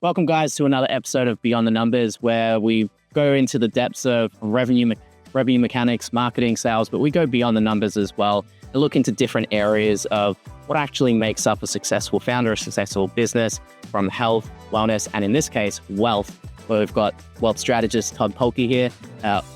Welcome, guys, to another episode of Beyond the Numbers, where we go into the depths of revenue mechanics, marketing, sales, but we go beyond the numbers as well and look into different areas of what actually makes up a successful founder, a successful business, from health, wellness, and in this case, wealth. Where we've got wealth strategist Todd Polke here,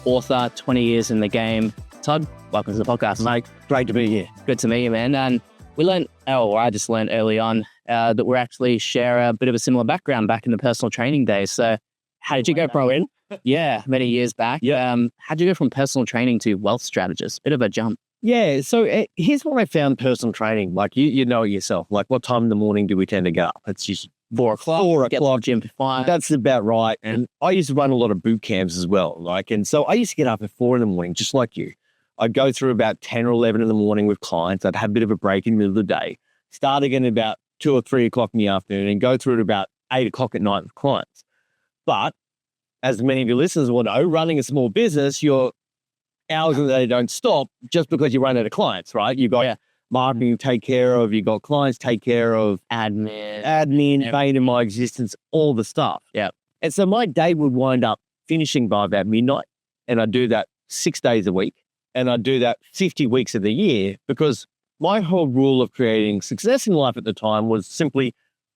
author, 20 years in the game. Todd, welcome to the podcast. Mate, great to be here. Good to meet you, man. And we learned, I just learned early on that we actually share a bit of a similar background back in the personal training days. So how did you go from, yeah, many years back. Yeah. How did you go from personal training to wealth strategist? Bit of a jump. Yeah, so here's what I found personal training. Like, you know it yourself. Like, what time in the morning do we tend to get up? It's just 4 o'clock. 4 Get o'clock. Gym for 5. That's about right. And I used to run a lot of boot camps as well. Like, and so I used to get up at 4 in the morning, just like you. I'd go through about 10 or 11 in the morning with clients. I'd have a bit of a break in the middle of the day, start again at about 2 or 3 o'clock in the afternoon and go through at about 8 o'clock at night with clients. But as many of your listeners will know, running a small business, your hours of the day don't stop just because you run out of clients, right? You've got marketing to take care of, you've got clients to take care of, admin, vein in my existence, all the stuff. Yeah. And so my day would wind up finishing by about midnight. And I do that 6 days a week. And I do that 50 weeks of the year, because my whole rule of creating success in life at the time was simply,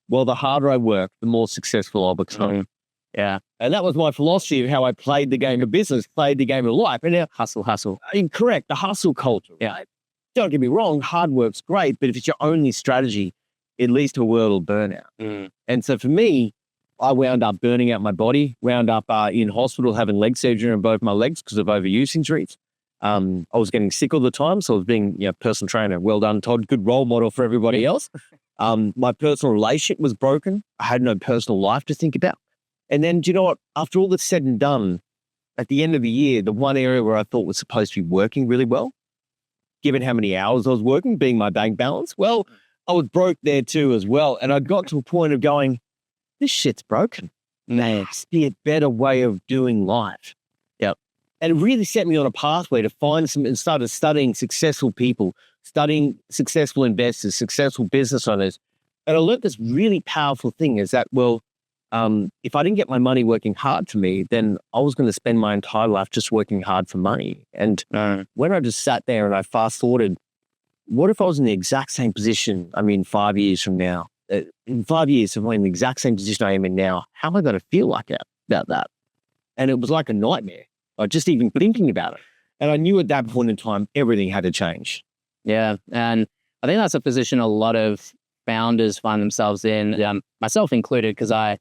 well, the harder I work, the more successful I'll become. Yeah. And that was my philosophy of how I played the game of business, played the game of life. And now, Hustle. incorrect, the hustle culture. Yeah. Right? Don't get me wrong, hard work's great, but if it's your only strategy, it leads to a world of burnout. And so for me, I wound up burning out my body, wound up in hospital having leg surgery on both my legs because of overuse injuries. I was getting sick all the time, so I was being personal trainer. Well done, Todd. Good role model for everybody else. My personal relationship was broken. I had no personal life to think about. And then, do you know what? After all that's said and done, at the end of the year, the one area where I thought was supposed to be working really well, given how many hours I was working, being my bank balance, well, I was broke there too as well. And I got to a point of going, this shit's broken. There must be a better way of doing life. Yep. And it really set me on a pathway to find some, and started studying successful people, studying successful investors, successful business owners. And I learned this really powerful thing is that, well, if I didn't get my money working hard for me, then I was going to spend my entire life just working hard for money. And when I just sat there and I fast forwarded, what if I was in the exact same position, 5 years from now? In 5 years, if I'm in the exact same position I am in now, how am I going to feel like about that? And it was like a nightmare, just even thinking about it. And I knew at that point in time, everything had to change. Yeah. And I think that's a position a lot of founders find themselves in, myself included, because I,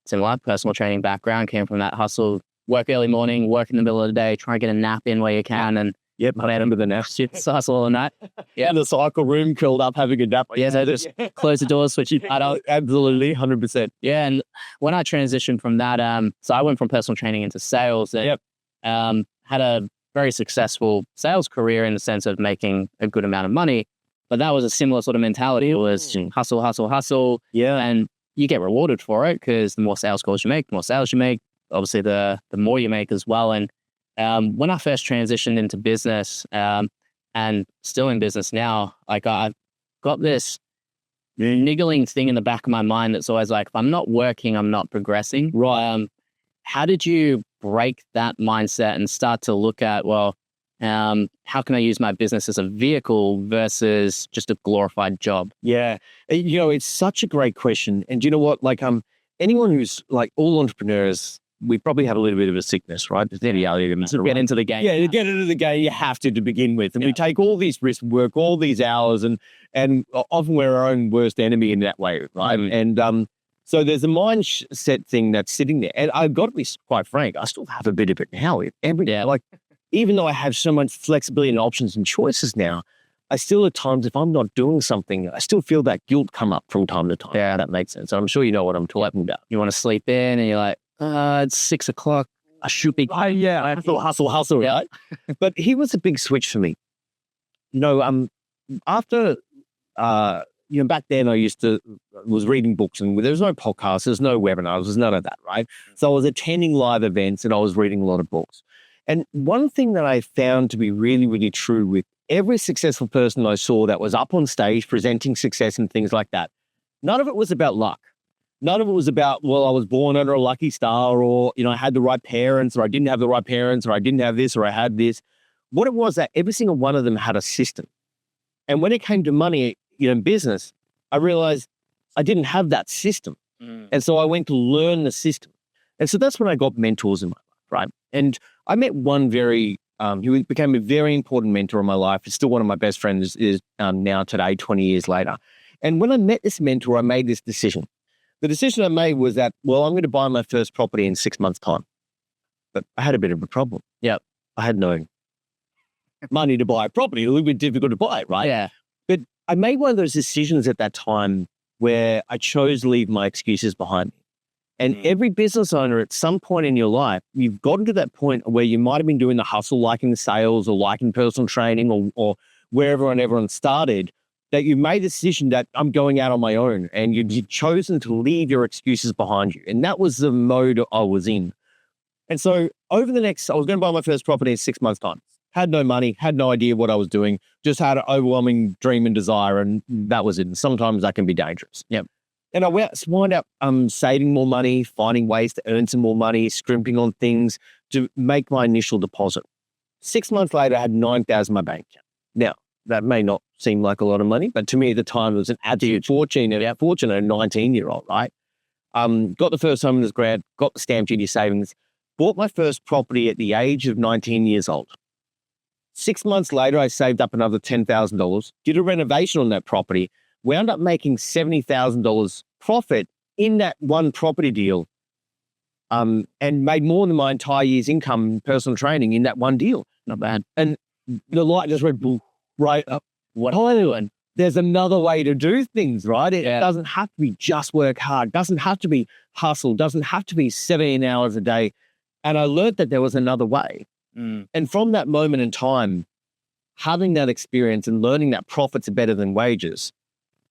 similar personal training background, came from that hustle, work early morning, work in the middle of the day, try and get a nap in where you can. And I remember the nap. Hustle all night. Yeah. In the cycle room, curled up, having a nap. Yeah, so just close the doors, switch it out. Absolutely, 100%. Yeah, and when I transitioned from that, so I went from personal training into sales and had a very successful sales career in the sense of making a good amount of money. But that was a similar sort of mentality. It was hustle. Yeah. And you get rewarded for it because the more sales calls you make, the more sales you make, obviously the more you make as well. And when I first transitioned into business and still in business now, like I've got this niggling thing in the back of my mind that's always like, if I'm not working, I'm not progressing. Right. How did you break that mindset and start to look at, well, how can I use my business as a vehicle versus just a glorified job? Yeah. It's such a great question. And do you know what? Like, anyone who's like all entrepreneurs, we probably have a little bit of a sickness, right? There's the reality of it. Get into the game. Yeah, to get into the game, you have to begin with. And we take all these risks, work all these hours, and often we're our own worst enemy in that way, right? And so there's a mindset thing that's sitting there. And I've got to be quite frank, I still have a bit of it now. Like, even though I have so much flexibility and options and choices now, I still at times, if I'm not doing something, I still feel that guilt come up from time to time. Yeah. That makes sense. I'm sure you know what I'm talking about. You want to sleep in and you're like, it's 6 o'clock. I should be. Hustle, right? But here was a big switch for me. After, back then I was reading books and there was no podcasts, there's no webinars, there's none of that, right? So I was attending live events and I was reading a lot of books. And one thing that I found to be really, really true with every successful person I saw that was up on stage presenting success and things like that, none of it was about luck. None of it was about, well, I was born under a lucky star, or, I had the right parents, or I didn't have the right parents, or I didn't have this, or I had this. What it was that every single one of them had a system. And when it came to money, in business, I realized I didn't have that system. And so I went to learn the system. And so that's when I got mentors in my life, right? And I met one who became a very important mentor in my life. It's still one of my best friends is now today, 20 years later. And when I met this mentor, I made this decision. The decision I made was that, well, I'm going to buy my first property in 6 months' time. But I had a bit of a problem. Yep. I had no money to buy a property. A little bit difficult to buy it, right? Yeah. But I made one of those decisions at that time where I chose to leave my excuses behind me. And every business owner at some point in your life, you've gotten to that point where you might have been doing the hustle, liking the sales or liking personal training or wherever and everyone started, that you made a decision that I'm going out on my own, and you've chosen to leave your excuses behind you. And that was the mode I was in. And so I was going to buy my first property in 6 months' time. Had no money, had no idea what I was doing, just had an overwhelming dream and desire, and that was it. And sometimes that can be dangerous. Yep. And I wound up saving more money, finding ways to earn some more money, scrimping on things to make my initial deposit. 6 months later, I had $9,000 in my bank account. Now, that may not seem like a lot of money, but to me at the time, it was an absolute fortune at a 19-year-old, right? Got the first homeowner's grant, got the stamp duty savings, bought my first property at the age of 19 years old. 6 months later, I saved up another $10,000, did a renovation on that property, wound up making $70,000 profit in that one property deal, and made more than my entire year's income in personal training in that one deal. Not bad. And the light just went right up. What am I doing? There's another way to do things, right? It doesn't have to be just work hard, doesn't have to be hustle, doesn't have to be 17 hours a day. And I learned that there was another way. And from that moment in time, having that experience and learning that profits are better than wages,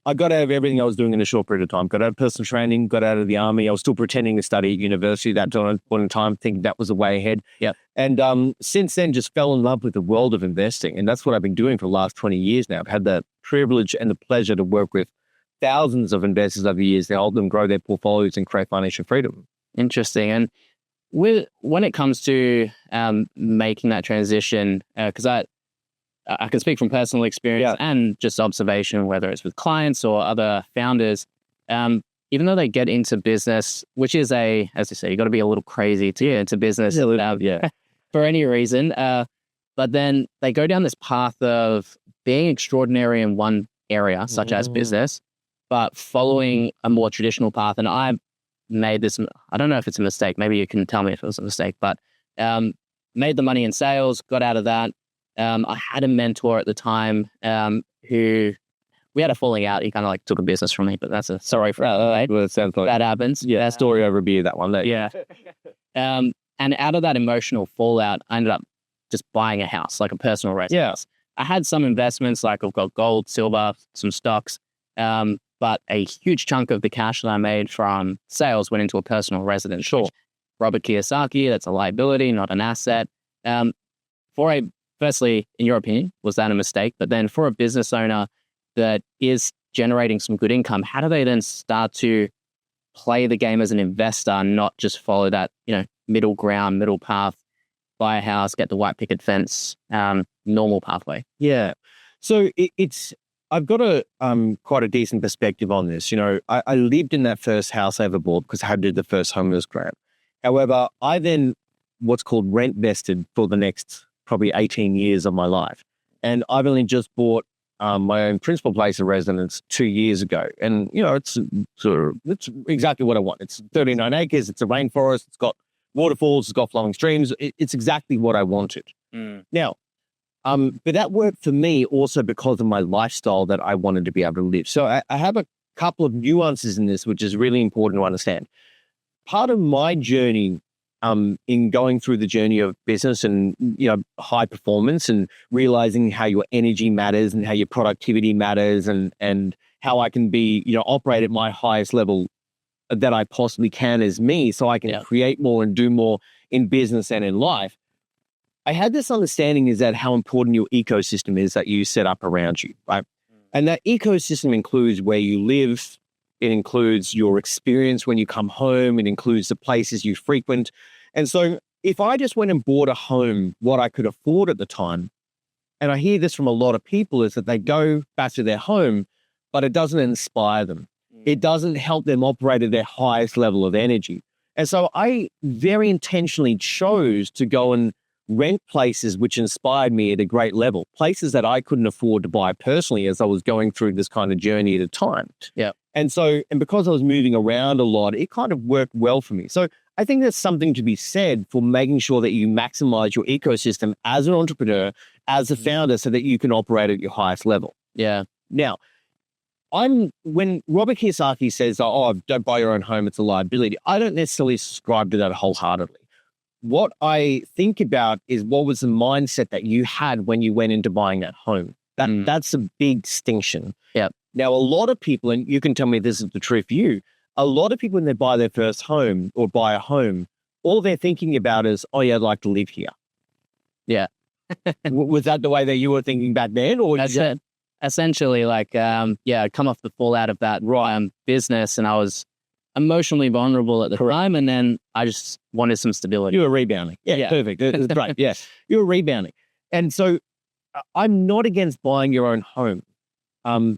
I got out of everything I was doing in a short period of time. Got out of personal training, got out of the army. I was still pretending to study at university at that point in time, thinking that was the way ahead. Yeah. And since then, just fell in love with the world of investing. And that's what I've been doing for the last 20 years now. I've had the privilege and the pleasure to work with thousands of investors over the years to help them grow their portfolios and create financial freedom. Interesting. And when it comes to making that transition, because I can speak from personal experience and just observation, whether it's with clients or other founders, even though they get into business, which is as you say, you got to be a little crazy to get into business for any reason. But then they go down this path of being extraordinary in one area, such as business, but following a more traditional path. And I made this, I don't know if it's a mistake, maybe you can tell me if it was a mistake, but made the money in sales, got out of that. I had a mentor at the time who we had a falling out. He kind of like took a business from me, but that's a sorry for that. Right? Well, it sounds like that happens. Yeah, story over beer, that one. Yeah. And out of that emotional fallout, I ended up just buying a house, like a personal residence. I had some investments, like I've got gold, silver, some stocks, but a huge chunk of the cash that I made from sales went into a personal residence. Sure. Robert Kiyosaki, that's a liability, not an asset. Firstly, in your opinion, was that a mistake? But then for a business owner that is generating some good income, how do they then start to play the game as an investor, not just follow that, middle ground, middle path, buy a house, get the white picket fence, normal pathway? Yeah. So I've got a quite a decent perspective on this. I lived in that first house I ever bought because I had to do the first homeowners grant. However, I then what's called rent vested for the next probably 18 years of my life. And I've only just bought my own principal place of residence 2 years ago. And, it's exactly what I want. It's 39 acres. It's a rainforest. It's got waterfalls. It's got flowing streams. It's exactly what I wanted. Now, but that worked for me also because of my lifestyle that I wanted to be able to live. So I have a couple of nuances in this, which is really important to understand. Part of my journey in going through the journey of business and, high performance and realizing how your energy matters and how your productivity matters and how I can be, operate at my highest level that I possibly can as me so I can create more and do more in business and in life. I had this understanding is that how important your ecosystem is that you set up around you, right? And that ecosystem includes where you live, It includes your experience when you come home. It includes the places you frequent. And so if I just went and bought a home, what I could afford at the time, and I hear this from a lot of people, is that they go back to their home, but it doesn't inspire them. It doesn't help them operate at their highest level of energy. And so I very intentionally chose to go and rent places which inspired me at a great level, places that I couldn't afford to buy personally as I was going through this kind of journey at a time. Yeah. And because I was moving around a lot, it kind of worked well for me. So I think there's something to be said for making sure that you maximize your ecosystem as an entrepreneur, as a founder, so that you can operate at your highest level. Yeah. Now, when Robert Kiyosaki says, oh, don't buy your own home, it's a liability, I don't necessarily subscribe to that wholeheartedly. What I think about is what was the mindset that you had when you went into buying that home. That's a big distinction. Yeah. Now, a lot of people, and you can tell me this is the truth for you, a lot of people when they buy their first home or buy a home, all they're thinking about is, oh yeah, I'd like to live here. Yeah. Was that the way that you were thinking back then? Or That's it. Essentially, like, I'd come off the fallout of that business, and I was emotionally vulnerable at the time, and then I just wanted some stability. You were rebounding. Yeah. Perfect. That's great. Yeah, you were rebounding. And so I'm not against buying your own home.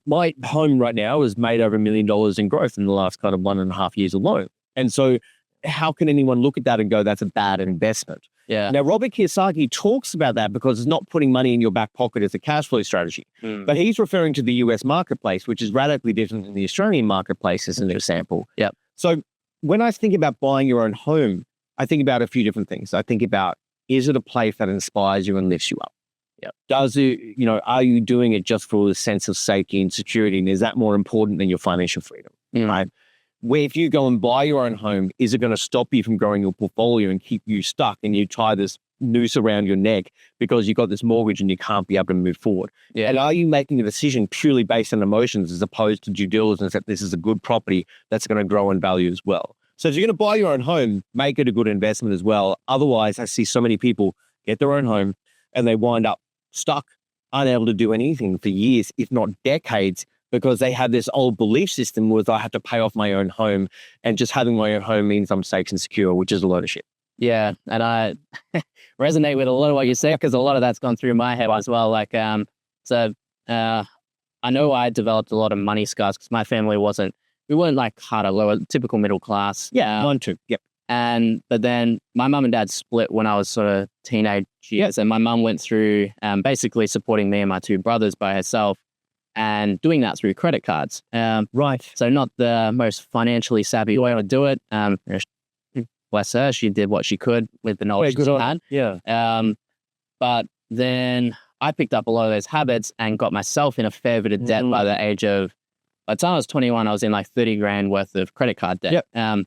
My home right now has made over $1 million in growth in the last kind of 1.5 years alone. And so how can anyone look at that and go, that's a bad investment? Yeah. Now, Robert Kiyosaki talks about that because it's not putting money in your back pocket as a cash flow strategy. But he's referring to the US marketplace, which is radically different than the Australian marketplace as an example. Yeah. So when I think about buying your own home, I think about a few different things. I think about, is it a place that inspires you and lifts you up? Yeah. Does it, are you doing it just for the sense of safety and security? And is that more important than your financial freedom? Right? Where if you go and buy your own home, is it going to stop you from growing your portfolio and keep you stuck and you tie this noose around your neck because you've got this mortgage and you can't be able to move forward? Yeah. And are you making a decision purely based on emotions as opposed to due diligence that this is a good property that's going to grow in value as well? So if you're going to buy your own home, make it a good investment as well. Otherwise, I see so many people get their own home and they wind up stuck, unable to do anything for years, if not decades, because they have this old belief system where I have to pay off my own home, and just having my own home means I'm safe and secure, which is a load of shit. Yeah. And I resonate with a lot of what you say, because a lot of that's gone through my head as well. Like, I know I developed a lot of money scars because my family we weren't like hard or lower, typical middle class. Yeah, mine too. Yep. But then my mum and dad split when I was sort of teenage years, and my mum went through basically supporting me and my two brothers by herself, and doing that through credit cards. Right. So not the most financially savvy way to do it. Bless her, she did what she could with the knowledge she had. Yeah. But then I picked up a lot of those habits and got myself in a fair bit of debt by the time I was 21, I was in like 30 grand worth of credit card debt. Yep.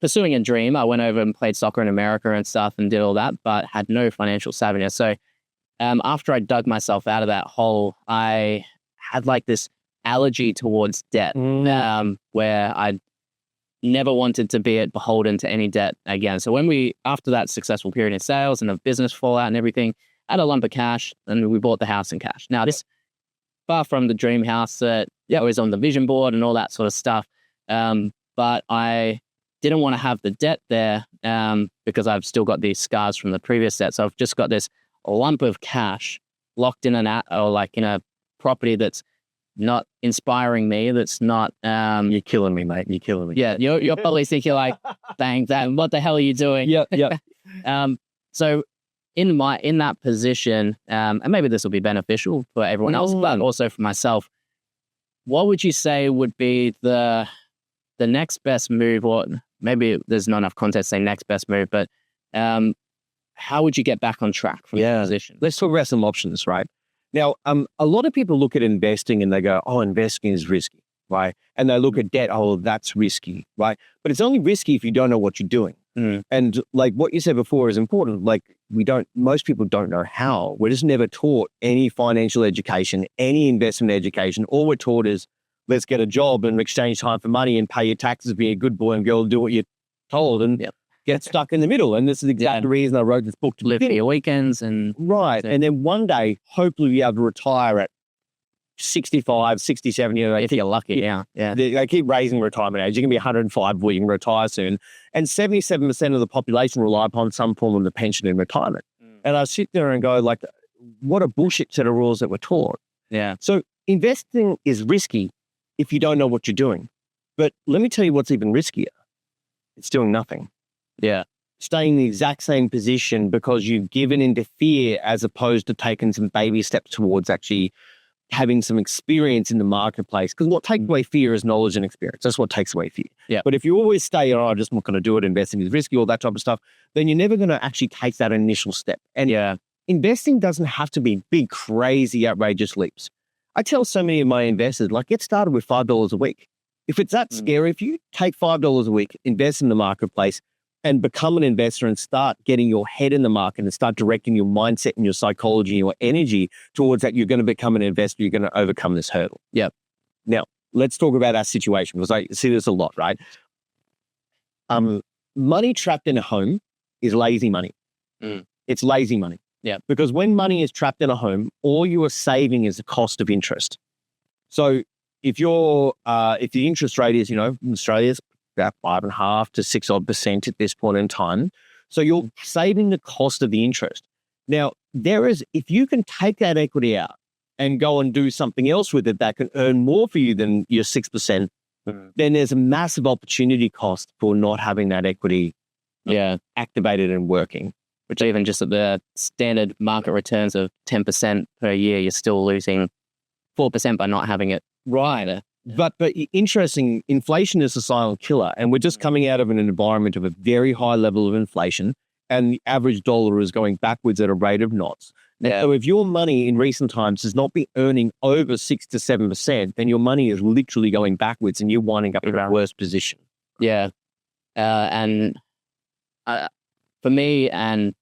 Pursuing a dream, I went over and played soccer in America and stuff and did all that, but had no financial savviness. So after I dug myself out of that hole, I had like this allergy towards debt, where I never wanted to be beholden to any debt again. So after that successful period in sales and of business fallout and everything, I had a lump of cash and we bought the house in cash. Now this far from the dream house that was on the vision board and all that sort of stuff. But I didn't want to have the debt there because I've still got these scars from the previous debt. So I've just got this lump of cash locked in in a property that's not inspiring me. That's not. You're killing me, mate. You're killing me. Yeah, you're probably thinking like, dang, what the hell are you doing? Yeah. So in that position, and maybe this will be beneficial for everyone else, but also for myself, what would you say would be the next best move, or maybe there's not enough context to say next best move, but how would you get back on track from that position? Let's talk about some options, right? Now, a lot of people look at investing and they go, oh, investing is risky, right? And they look at debt, oh, that's risky, right? But it's only risky if you don't know what you're doing. And like what you said before is important. Like most people don't know how. We're just never taught any financial education, any investment education. All we're taught is, let's get a job and exchange time for money and pay your taxes, be a good boy and girl, do what you're told, and get stuck in the middle. And this is exactly the reason I wrote this book, to live for your weekends and right. And then one day, hopefully, be able to retire at 65, 67 years old. If you're lucky, yeah. They keep raising retirement age. You can be 105 before you can retire soon. And 77% of the population rely upon some form of the pension in retirement. And I sit there and go, like, what a bullshit set of rules that we're taught. Yeah. So investing is risky if you don't know what you're doing. But let me tell you what's even riskier. It's doing nothing. Yeah. Staying in the exact same position because you've given into fear as opposed to taking some baby steps towards actually having some experience in the marketplace. Because what takes away fear is knowledge and experience. That's what takes away fear. Yeah. But if you always stay, oh, I'm just not going to do it, investing is risky, all that type of stuff, then you're never going to actually take that initial step. And investing doesn't have to be big, crazy, outrageous leaps. I tell so many of my investors, like, get started with $5 a week. If it's that scary for you, take $5 a week, invest in the marketplace, and become an investor and start getting your head in the market and start directing your mindset and your psychology and your energy towards that. You're going to become an investor. You're going to overcome this hurdle. Yep. Now, let's talk about our situation because I see this a lot, right? Money trapped in a home is lazy money. It's lazy money. Yeah. Because when money is trapped in a home, all you are saving is the cost of interest. So if the interest rate is, in Australia's about 5.5 to 6% at this point in time. So you're saving the cost of the interest. Now, if you can take that equity out and go and do something else with it that can earn more for you than your 6%, then there's a massive opportunity cost for not having that equity activated and working. Which even just at the standard market returns of 10% per year, you're still losing 4% by not having it. Right. But interesting, inflation is a silent killer. And we're just coming out of an environment of a very high level of inflation, and the average dollar is going backwards at a rate of knots. Yeah. So if your money in recent times has not been earning over 6 to 7%, then your money is literally going backwards and you're winding up in a worse position. Yeah. And for me, and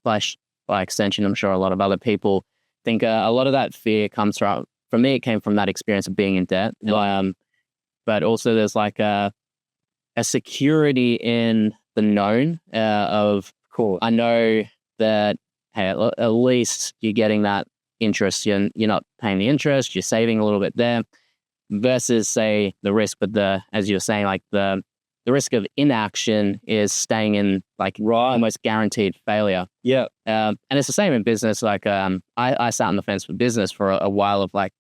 by extension, I'm sure a lot of other people think a lot of that fear comes from, for me, it came from that experience of being in debt. But also there's like a security in the known of, cool, I know that, hey, at least you're getting that interest. You're not paying the interest, you're saving a little bit there versus, say, the risk. But as you were saying, like the risk of inaction is staying in like almost guaranteed failure. Yeah. And it's the same in business. Like I sat on the fence for business for a while of like,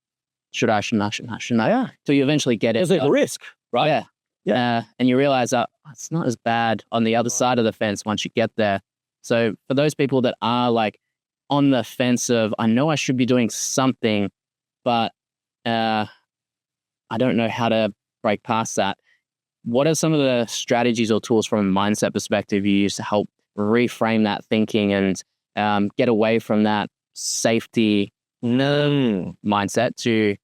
should I? Yeah. Till you eventually get it. There's a risk, right? Yeah. Yeah. And you realize that it's not as bad on the other side of the fence once you get there. So for those people that are like on the fence of, I know I should be doing something, but I don't know how to break past that. What are some of the strategies or tools from a mindset perspective you use to help reframe that thinking and get away from that safety mindset to,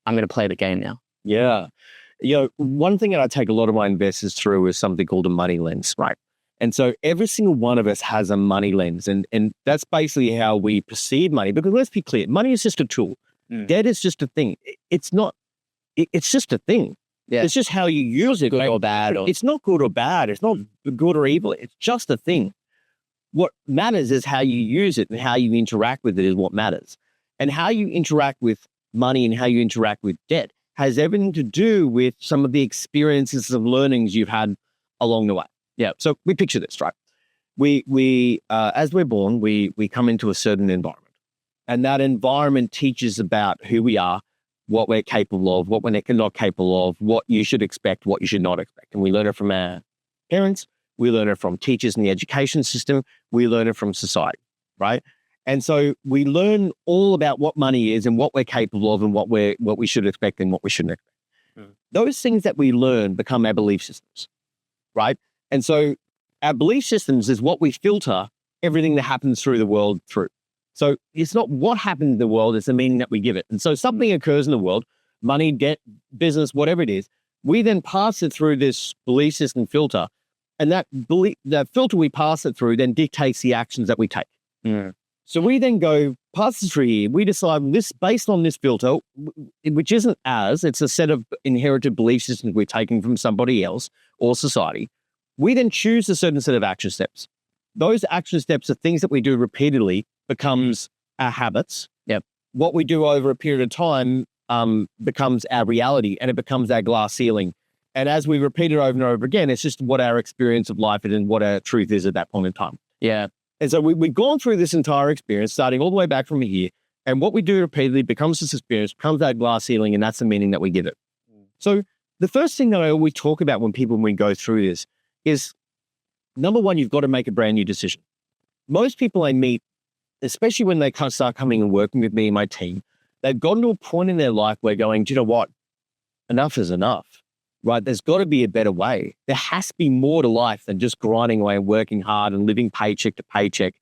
I'm going to play the game now? Yeah. One thing that I take a lot of my investors through is something called a money lens, right? And so every single one of us has a money lens. And that's basically how we perceive money. Because let's be clear, money is just a tool. Debt is just a thing. It's just a thing. Yeah. It's just how you use it. Good or bad. It's not good or bad. It's not good or evil. It's just a thing. What matters is how you use it and how you interact with it is what matters. And how you interact with money and how you interact with debt has everything to do with some of the experiences of learnings you've had along the way. Yeah. So we picture this, right? We as we're born, we come into a certain environment, and that environment teaches about who we are, what we're capable of, what we're not capable of, what you should expect, what you should not expect. And we learn it from our parents. We learn it from teachers in the education system. We learn it from society, right? And so we learn all about what money is and what we're capable of and what we should expect and what we shouldn't expect. Those things that we learn become our belief systems, right? And so our belief systems is what we filter everything that happens through the world through. So it's not what happens in the world, it's the meaning that we give it. And so something occurs in the world, money, debt, business, whatever it is, we then pass it through this belief system filter. And that filter we pass it through then dictates the actions that we take. So we then go, pass it through here, we decide this based on this filter, which isn't ours, it's a set of inherited belief systems we're taking from somebody else or society. We then choose a certain set of action steps. Those action steps are things that we do repeatedly, becomes our habits. Yep. What we do over a period of time becomes our reality, and it becomes our glass ceiling. And as we repeat it over and over again, it's just what our experience of life is and what our truth is at that point in time. Yeah. And so we've gone through this entire experience, starting all the way back from here. And what we do repeatedly becomes this experience, becomes that glass ceiling, and that's the meaning that we give it. So the first thing that I always talk about when we go through this is, number one, you've got to make a brand new decision. Most people I meet, especially when they kind of start coming and working with me and my team, they've gotten to a point in their life where going, do you know what? Enough is enough, right? There's got to be a better way. There has to be more to life than just grinding away and working hard and living paycheck to paycheck.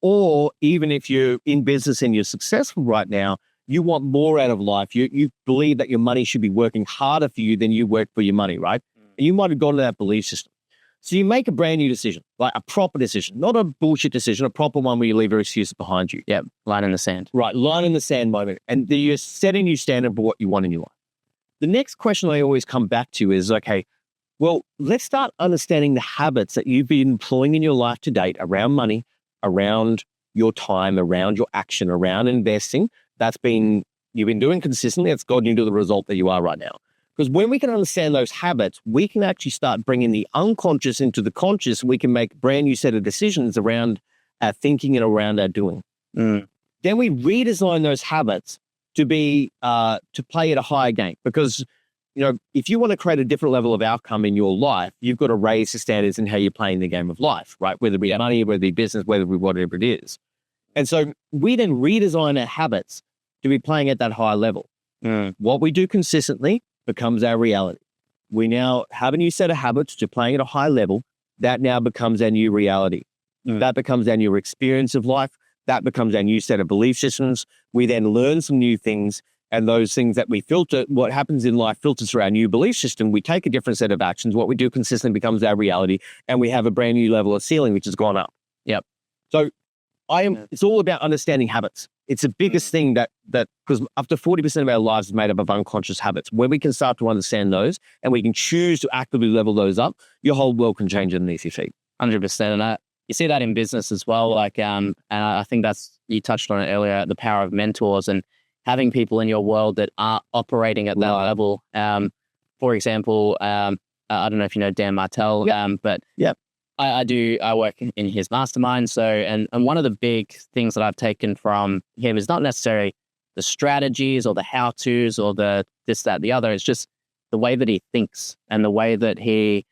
Or even if you're in business and you're successful right now, you want more out of life. You believe that your money should be working harder for you than you work for your money, right? And you might have gone to that belief system. So you make a brand new decision, like a proper decision, not a bullshit decision, a proper one where you leave your excuses behind you. Yeah, line in the sand. Right, line in the sand moment. And you're setting a new standard for what you want in your life. The next question I always come back to is, okay, well, let's start understanding the habits that you've been employing in your life to date around money, around your time, around your action, around investing. You've been doing consistently. It's gotten you to the result that you are right now. Because when we can understand those habits, we can actually start bringing the unconscious into the conscious, and we can make a brand new set of decisions around our thinking and around our doing. Then we redesign those habits to play at a higher game. Because, if you want to create a different level of outcome in your life, you've got to raise the standards in how you're playing the game of life, right? Whether it be money, whether it be business, whether it be whatever it is. And so we then redesign our habits to be playing at that higher level. What we do consistently becomes our reality. We now have a new set of habits to playing at a high level. That now becomes our new reality. That becomes our new experience of life. That becomes our new set of belief systems. We then learn some new things, and those things that we filter, what happens in life filters through our new belief system. We take a different set of actions. What we do consistently becomes our reality, and we have a brand new level of ceiling, which has gone up. Yep. So it's all about understanding habits. It's the biggest thing that because up to 40% of our lives is made up of unconscious habits. When we can start to understand those and we can choose to actively level those up, your whole world can change underneath your feet. 100%. And you see that in business as well. And I think you touched on it earlier, the power of mentors and having people in your world that are operating at that level. For example, I don't know if you know Dan Martell, but I work in his mastermind. So, and one of the big things that I've taken from him is not necessarily the strategies or the how-tos or the this, that, the other. It's just the way that he thinks and the way that he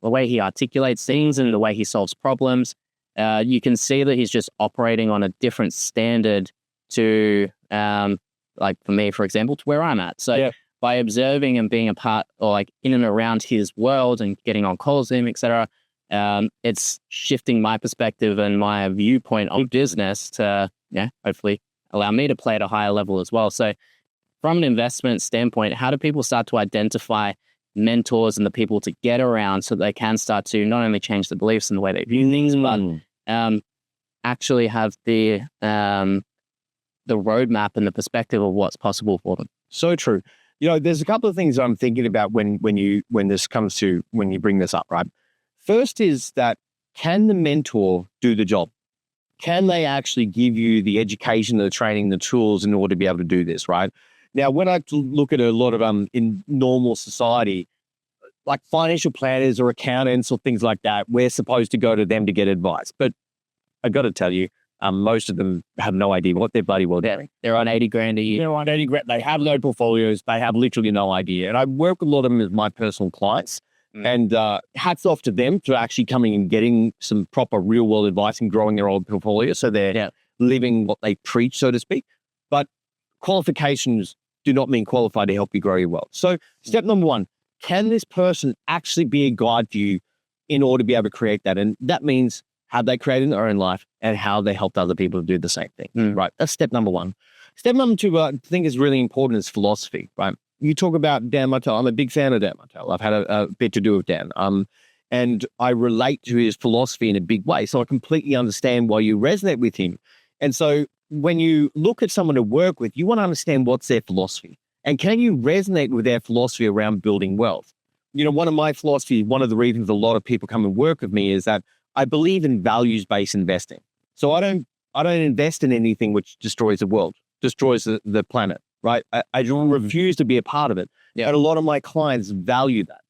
the way he articulates things and the way he solves problems. You can see that he's just operating on a different standard to, like for me, for example, to where I'm at. So by observing and being a part or like in and around his world and getting on calls with him, etc., it's shifting my perspective and my viewpoint on business to, hopefully allow me to play at a higher level as well. So from an investment standpoint, how do people start to identify mentors and the people to get around so they can start to not only change the beliefs and the way they view things, but actually have the roadmap and the perspective of what's possible for them? So true. There's a couple of things I'm thinking about when you bring this up, right? First is that, can the mentor do the job? Can they actually give you the education, the training, the tools in order to be able to do this, right? Now, when I look at a lot of in normal society, like financial planners or accountants or things like that, we're supposed to go to them to get advice. But I got to tell you, most of them have no idea what they're bloody well doing. They're on 80 grand a year. They're on 80 grand. They have no portfolios. They have literally no idea. And I work with a lot of them as my personal clients. And hats off to them for actually coming and getting some proper real world advice and growing their old portfolio. So they're living what they preach, so to speak. But qualifications do not mean qualified to help you grow your wealth. So step number one, can this person actually be a guide for you in order to be able to create that? And that means, have they created their own life and how they helped other people to do the same thing, right? That's step number one. Step number two, I think is really important, is philosophy, right? You talk about Dan Martell. I'm a big fan of Dan Martell. I've had a bit to do with Dan. And I relate to his philosophy in a big way. So I completely understand why you resonate with him. And so when you look at someone to work with, you want to understand what's their philosophy. And can you resonate with their philosophy around building wealth? One of my philosophies, one of the reasons a lot of people come and work with me is that I believe in values-based investing. So I don't invest in anything which destroys the world. destroys the planet, right? I don't refuse to be a part of it. Yeah. And a lot of my clients value that.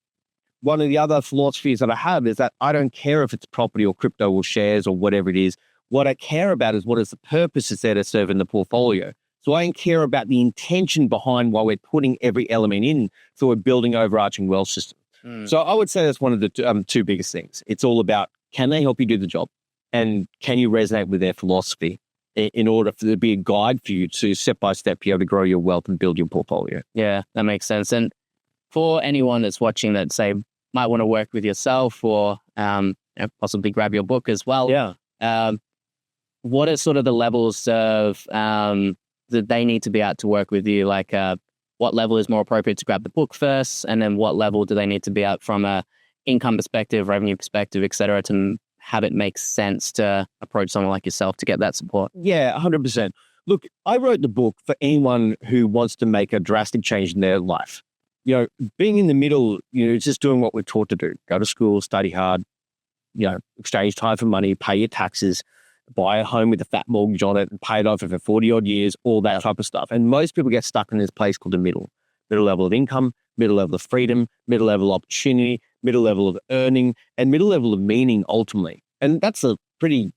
One of the other philosophies that I have is that I don't care if it's property or crypto or shares or whatever it is. What I care about is what is the purpose it's there to serve in the portfolio. So I care about the intention behind why we're putting every element in, so we're building overarching wealth system. So I would say that's one of the two biggest things. It's all about, can they help you do the job? And can you resonate with their philosophy in order for there to be a guide for you to step by step be able to grow your wealth and build your portfolio? Yeah, that makes sense. And for anyone that's watching that, say, might want to work with yourself or possibly grab your book as well. Yeah. What are sort of the levels of that they need to be at to work with you? Like what level is more appropriate to grab the book first? And then what level do they need to be at from a income perspective, revenue perspective, et cetera, to have it make sense to approach someone like yourself to get that support? Yeah, 100%. Look, I wrote the book for anyone who wants to make a drastic change in their life. Being in the middle, just doing what we're taught to do. Go to school, study hard, exchange time for money, pay your taxes, buy a home with a fat mortgage on it and pay it off for 40 odd years, all that type of stuff. And most people get stuck in this place called the middle level of income, middle level of freedom, middle level of opportunity, middle level of earning, and middle level of meaning ultimately. And that's a pretty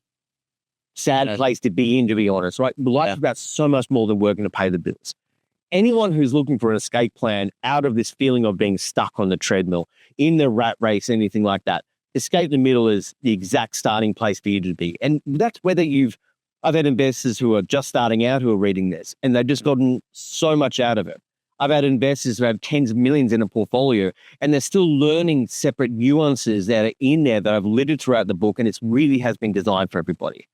sad place to be in, to be honest, right? Life is about so much more than working to pay the bills. Anyone who's looking for an escape plan out of this feeling of being stuck on the treadmill, in the rat race, anything like that, escape the middle is the exact starting place for you to be. And that's whether I've had investors who are just starting out who are reading this and they've just gotten so much out of it. I've had investors who have tens of millions in a portfolio and they're still learning separate nuances that are in there that I've littered throughout the book, and it really has been designed for everybody.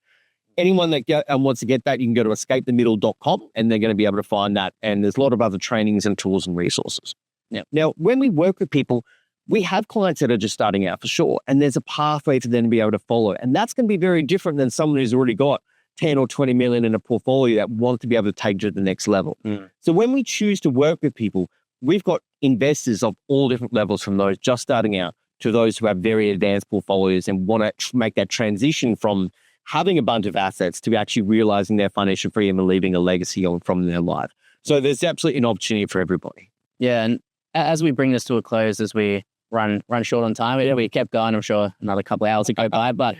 Anyone that wants to get that, you can go to escapethemiddle.com and they're going to be able to find that. And there's a lot of other trainings and tools and resources. Yeah. Now, when we work with people, we have clients that are just starting out for sure. And there's a pathway for them to be able to follow. And that's going to be very different than someone who's already got 10 or 20 million in a portfolio that wants to be able to take to the next level. So when we choose to work with people, we've got investors of all different levels, from those just starting out to those who have very advanced portfolios and want to make that transition from having a bunch of assets to actually realizing their financial freedom and leaving a legacy on from their life. So there's absolutely an opportunity for everybody. Yeah. And as we bring this to a close, as we run short on time, we kept going, I'm sure another couple of hours to go by, but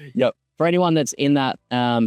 for anyone that's in that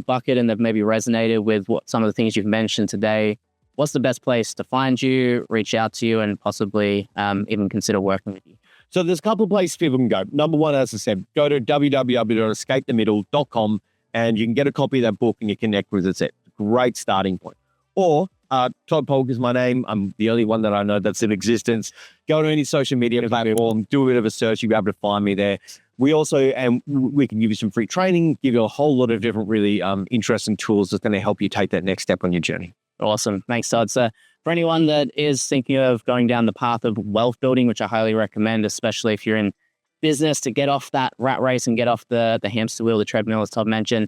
bucket and they've maybe resonated with what some of the things you've mentioned today, what's the best place to find you, reach out to you, and possibly even consider working with you? So there's a couple of places people can go. Number one, as I said, go to www.escapethemiddle.com and you can get a copy of that book and you connect with us. It's a great starting point. Or Todd Polke is my name. I'm the only one that I know that's in existence. Go to any social media platform, do a bit of a search, you'll be able to find me there. We also, and we can give you some free training, give you a whole lot of different really interesting tools that's going to help you take that next step on your journey. Awesome. Thanks, Todd. So for anyone that is thinking of going down the path of wealth building, which I highly recommend, especially if you're in business, to get off that rat race and get off the hamster wheel, the treadmill, as Todd mentioned,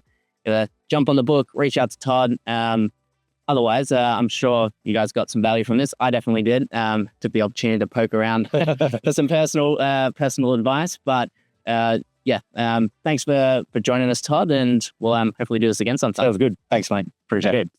jump on the book, reach out to Todd. Otherwise, I'm sure you guys got some value from this. I definitely did. Took the opportunity to poke around for some personal advice. But thanks for joining us, Todd, and we'll hopefully do this again sometime. Sounds good. Thanks, mate. Appreciate it.